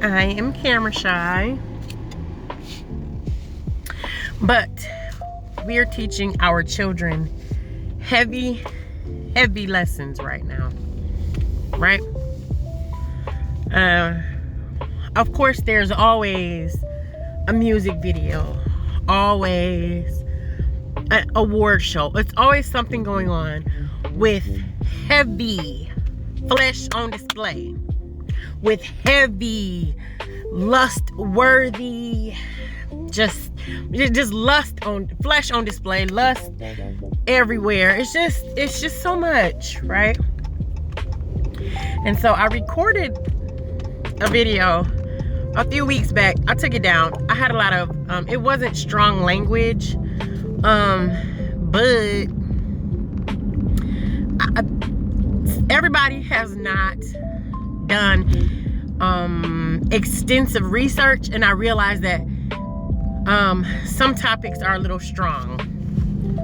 I am camera shy, but we are teaching our children heavy lessons right now, right? Of course, there's always a music video, always an award show. It's always something going on with heavy flesh on display, with heavy lust-worthy, just lust on flesh on display, lust everywhere. It's just so much, right? And so I recorded a video a few weeks back. I took it down. I had a lot of it wasn't strong language, but everybody has not done extensive research, and I realized that some topics are a little strong.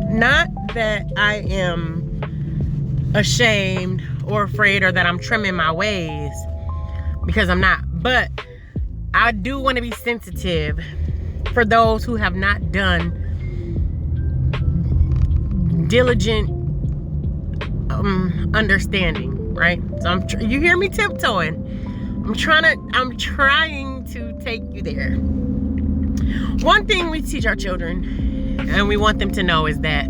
Not that I am ashamed or afraid or that I'm trimming my ways, because I'm not, but I do want to be sensitive for those who have not done diligent understanding, right? So you hear me tiptoeing. I'm trying to take you there. One thing we teach our children, and we want them to know, is that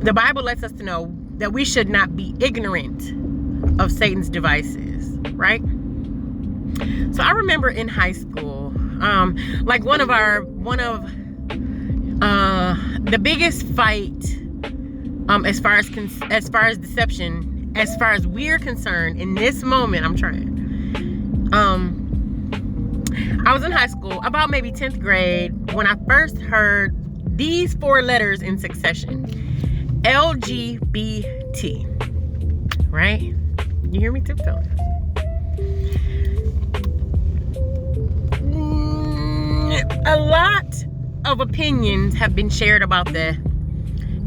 the Bible lets us to know that we should not be ignorant of Satan's devices, right? So I remember in high school, like one of the biggest fight, as far as deception, as far as we're concerned in this moment, I was in high school, about maybe 10th grade, when I first heard these 4 letters in succession: LGBT, right? You hear me tiptoeing? A lot of opinions have been shared about the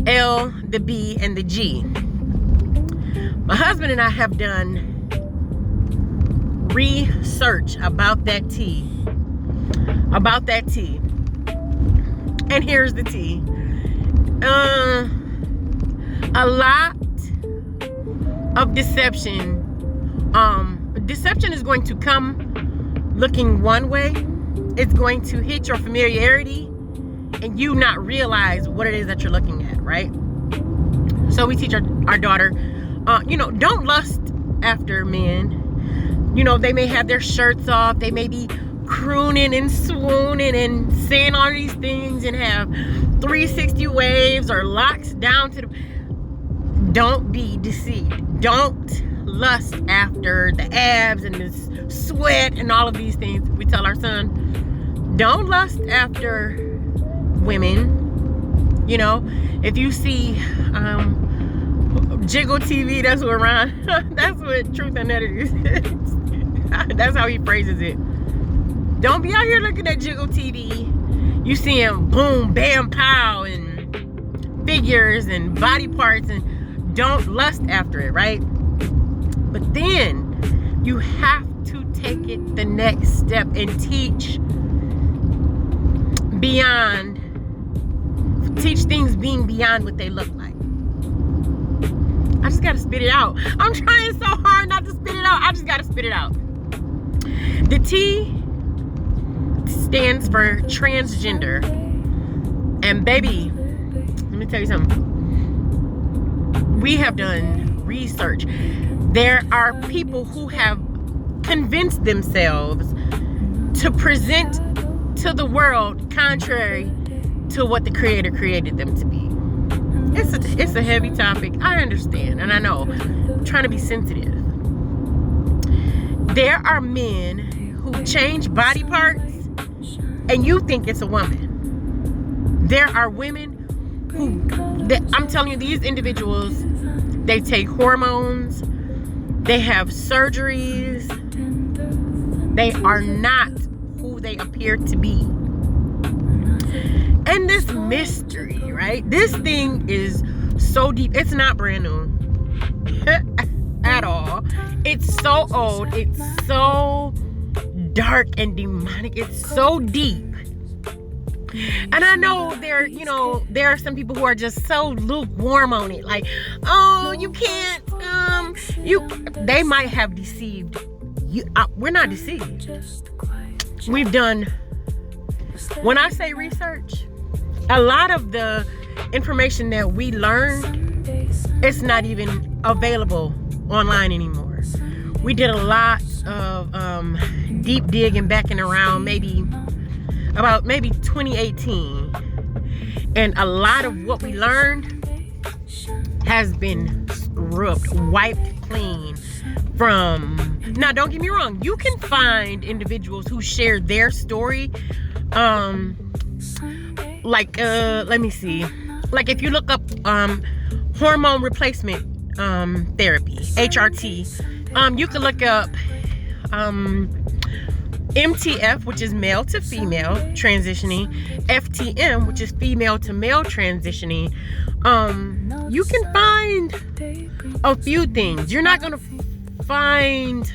L, the B, and the G. My husband and I have done research about that T. And here's the T. A lot of deception. Deception is going to come looking one way. It's going to hit your familiarity and you not realize what it is that you're looking at, right? So we teach our daughter, don't lust after men. They may have their shirts off. They may be crooning and swooning and saying all these things and have 360 waves or locks down to the... Don't be deceived. Don't lust after the abs and the sweat and all of these things. We tell our son, don't lust after women. If you see Jiggle TV, that's what that's what Truth and Edit is. That's how he phrases it. Don't be out here looking at Jiggle TV. You see him boom, bam, pow, and figures and body parts, and don't lust after it, right? But then you have to take it the next step and teach things being beyond what they look like. I just gotta spit it out. I'm trying so hard not to spit it out. I just gotta spit it out. The T stands for transgender. And baby, let me tell you something. We have done research. There are people who have convinced themselves to present to the world contrary to what the Creator created them to be. It's a heavy topic. I understand, and I know. I'm trying to be sensitive. There are men who change body parts, and you think it's a woman. There are women I'm telling you, these individuals, they take hormones, they have surgeries, they are not who they appear to be. And this mystery, right? This thing is so deep. It's not brand new at all. It's so old. It's so dark and demonic. It's so deep. And I know there are some people who are just so lukewarm on it. Like, oh, you can't, they might have deceived you. We're not deceived. We've done, when I say research, a lot of the information that we learned, it's not even available online anymore. We did a lot of deep digging back and around maybe 2018, and a lot of what we learned has been wiped clean from. Now, don't get me wrong, you can find individuals who share their story, let me see, like if you look up hormone replacement therapy, HRT, you can look up MTF, which is male to female transitioning, FTM, which is female to male transitioning. You can find a few things. You're not gonna find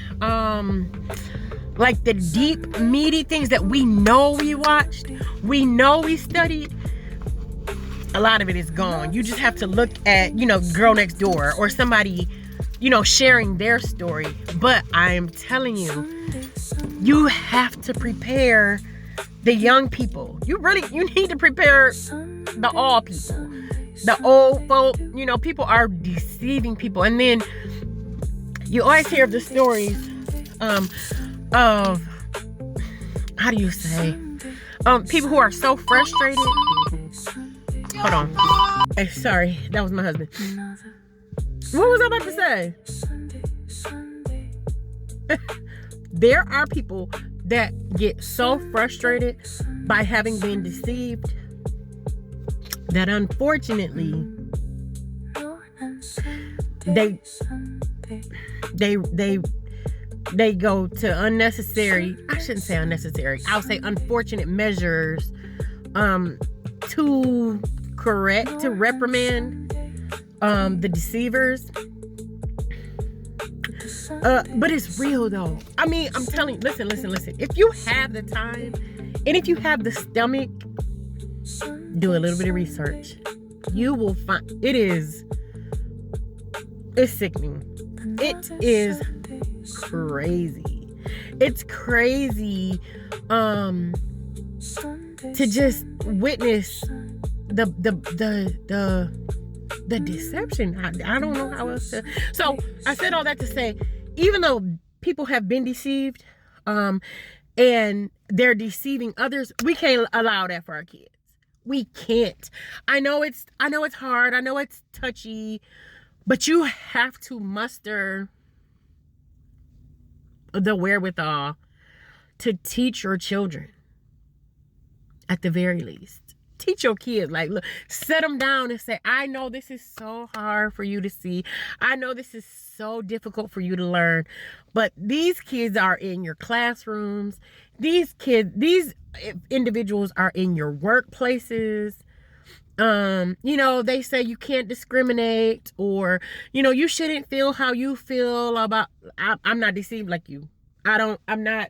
like the deep, meaty things that we know we watched, we know we studied. A lot of it is gone. You just have to look at, Girl Next Door or somebody, sharing their story. But I'm telling you, you have to prepare the young people. You need to prepare the all people. The old folk, people are deceiving people. And then you always hear of the stories of, how do you say, people who are so frustrated. Hold on. Hey, sorry, that was my husband. What was I about to say? There are people that get so frustrated by having been deceived that unfortunately they go to unnecessary, I shouldn't say unnecessary, I'll say unfortunate measures to reprimand the deceivers. But it's real though. I mean, I'm telling you, listen. If you have the time and if you have the stomach, do a little bit of research. You will find it's sickening. It is crazy. It's crazy to just witness the deception. I don't know how else to. So I said all that to say, even though people have been deceived, and they're deceiving others, we can't allow that for our kids. We can't. I know it's hard. I know it's touchy, but you have to muster the wherewithal to teach your children, at the very least. Teach your kids, like, look, set them down and say, I know this is so hard for you to see. I know this is so difficult for you to learn, but these kids are in your classrooms. These individuals are in your workplaces. They say you can't discriminate, or, you shouldn't feel how you feel about, I'm not deceived like you. I'm not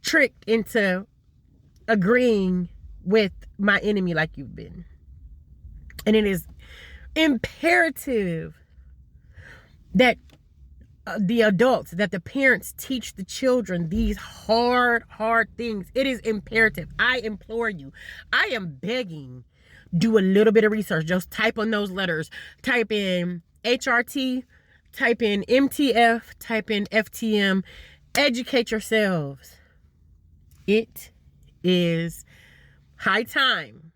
tricked into agreeing with my enemy like you've been. And it is imperative that the adults, that the parents teach the children these hard things. It is imperative. I implore you. I am begging. Do a little bit of research. Just type on those letters. Type in HRT. Type in MTF. Type in FTM. Educate yourselves. It is high time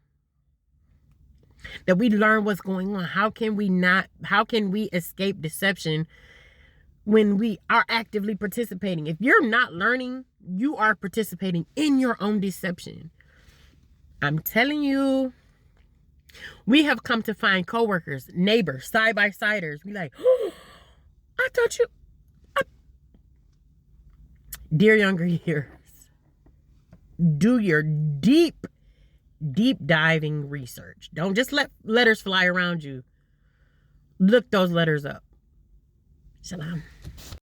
that we learn what's going on. How can we escape deception when we are actively participating? If you're not learning, you are participating in your own deception. I'm telling you, we have come to find coworkers, neighbors, side-by-siders. We like, oh, I thought you... Dear younger years, do your deep diving research. Don't just let letters fly around you. Look those letters up. Shalom.